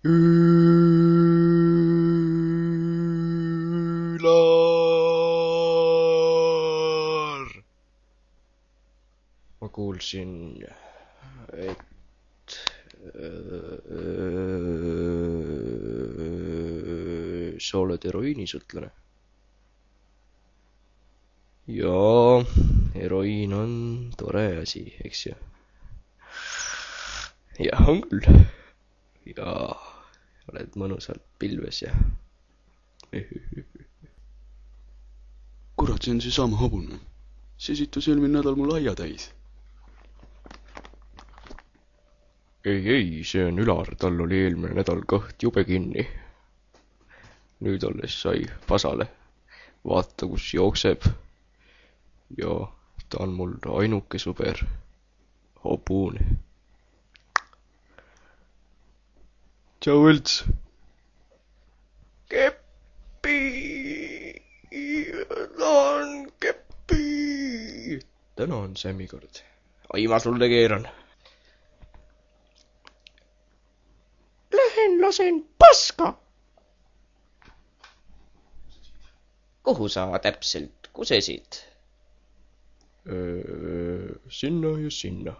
Üülar! Ma kuulsin, et sa oled heroiinisõltlane. Jaa, heroiin on tore asi, eks ju. Jah, on küll. Jaa, oled mõnusalt pilves ja... Kurat, see on seesama hobune. See situs eelmine nädal mul aia täis. Ei, see on Ülar, tal oli eelmine nädal kõht jube kinni. Nüüd alles sai pasale. Vaata, kus jookseb. Ja ta on mul ainuke sõber. Hobune. Tšau, Õlts! Keppi! Tahan keppi! Täna on Sämmi kord. Ai, ma sulle keeran. Lähen lasen paska! Kuhu sa täpselt kusesid? Sinna ja sinna.